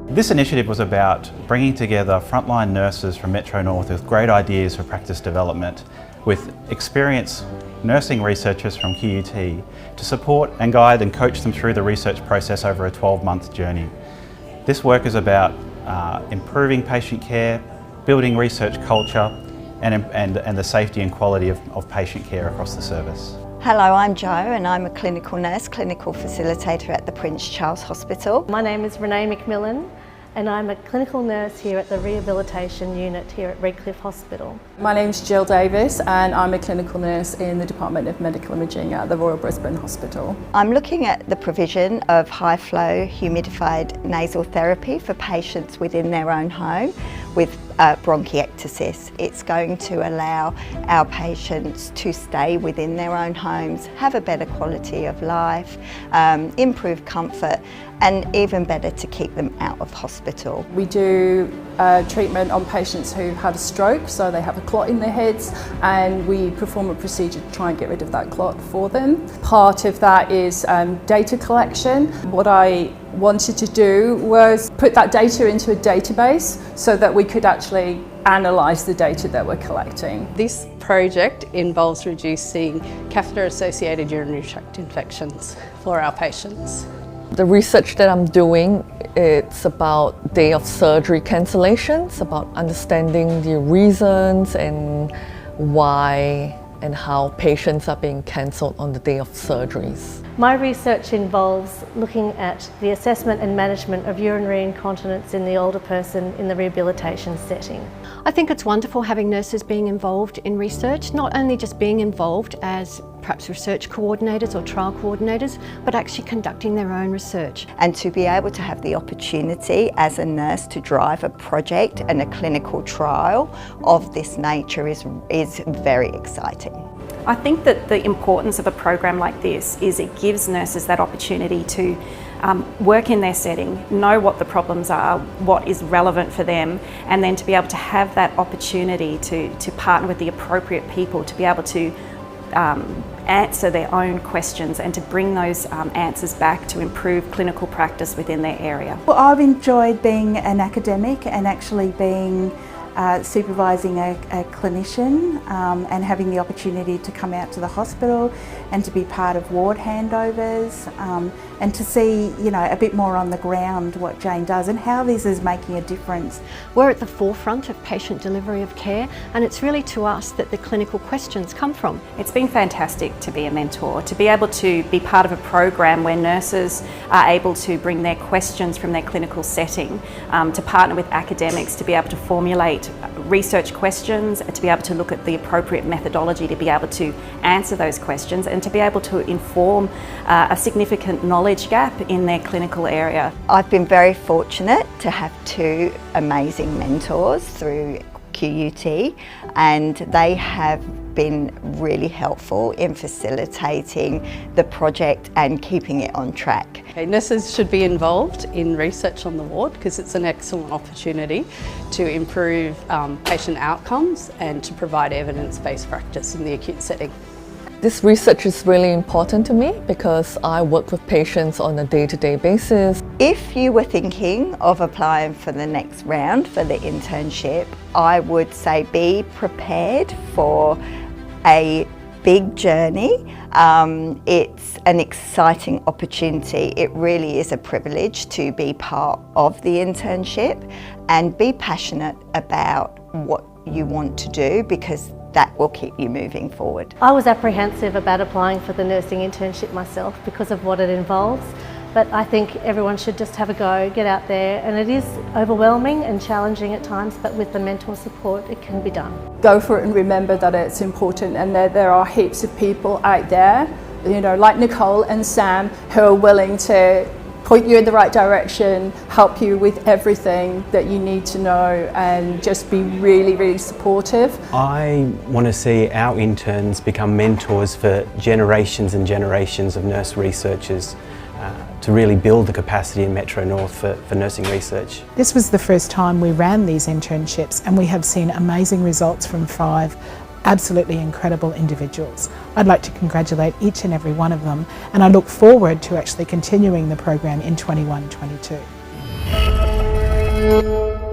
This initiative was about bringing together frontline nurses from Metro North with great ideas for practice development, with experienced nursing researchers from QUT to support and guide and coach them through the research process over a 12-month journey. This work is about improving patient care, building research culture and the safety and quality of patient care across the service. Hello, I'm Jo and I'm a clinical nurse, clinical facilitator at the Prince Charles Hospital. My name is Renee McMillan and I'm a clinical nurse here at the Rehabilitation Unit here at Redcliffe Hospital. My name is Jill Davis and I'm a clinical nurse in the Department of Medical Imaging at the Royal Brisbane Hospital. I'm looking at the provision of high flow humidified nasal therapy for patients within their own home with bronchiectasis. It's going to allow our patients to stay within their own homes, have a better quality of life, improve comfort, and even better to keep them out of hospital. We do treatment on patients who had a stroke, so they have a clot in their heads, and we perform a procedure to try and get rid of that clot for them. Part of that is data collection. What I wanted to do was put that data into a database so that we could actually analyse the data that we're collecting. This project involves reducing catheter-associated urinary tract infections for our patients. The research that I'm doing, it's about day of surgery cancellations, about understanding the reasons and why and how patients are being cancelled on the day of surgeries. My research involves looking at the assessment and management of urinary incontinence in the older person in the rehabilitation setting. I think it's wonderful having nurses being involved in research, not only just being involved as perhaps research coordinators or trial coordinators, but actually conducting their own research. And to be able to have the opportunity as a nurse to drive a project and a clinical trial of this nature is very exciting. I think that the importance of a program like this is it gives nurses that opportunity to work in their setting, know what the problems are, what is relevant for them, and then to be able to have that opportunity to partner with the appropriate people to be able to answer their own questions and to bring those answers back to improve clinical practice within their area. Well, I've enjoyed being an academic and actually being supervising a clinician and having the opportunity to come out to the hospital and to be part of ward handovers and to see, you know, a bit more on the ground what Jane does and how this is making a difference. We're at the forefront of patient delivery of care, and it's really to us that the clinical questions come from. It's been fantastic to be a mentor, to be able to be part of a program where nurses are able to bring their questions from their clinical setting, to partner with academics to be able to formulate research questions, to be able to look at the appropriate methodology to be able to answer those questions and to be able to inform a significant knowledge gap in their clinical area. I've been very fortunate to have two amazing mentors through QUT, and they have been really helpful in facilitating the project and keeping it on track. Okay, nurses should be involved in research on the ward because it's an excellent opportunity to improve patient outcomes and to provide evidence-based practice in the acute setting. This research is really important to me because I work with patients on a day-to-day basis. If you were thinking of applying for the next round for the internship, I would say be prepared for a big journey. It's an exciting opportunity. It really is a privilege to be part of the internship and be passionate about what you want to do because that will keep you moving forward. I was apprehensive about applying for the nursing internship myself because of what it involves, but I think everyone should just have a go, get out there, and it is overwhelming and challenging at times, but with the mentor support it can be done. Go for it and remember that it's important, and there are heaps of people out there, you know, like Nicole and Sam, who are willing to point you in the right direction, help you with everything that you need to know, and just be really, really supportive. I want to see our interns become mentors for generations and generations of nurse researchers to really build the capacity in Metro North for nursing research. This was the first time we ran these internships, and we have seen amazing results from 5 absolutely incredible individuals. I'd like to congratulate each and every one of them, and I look forward to actually continuing the program in 21-22. Thank you.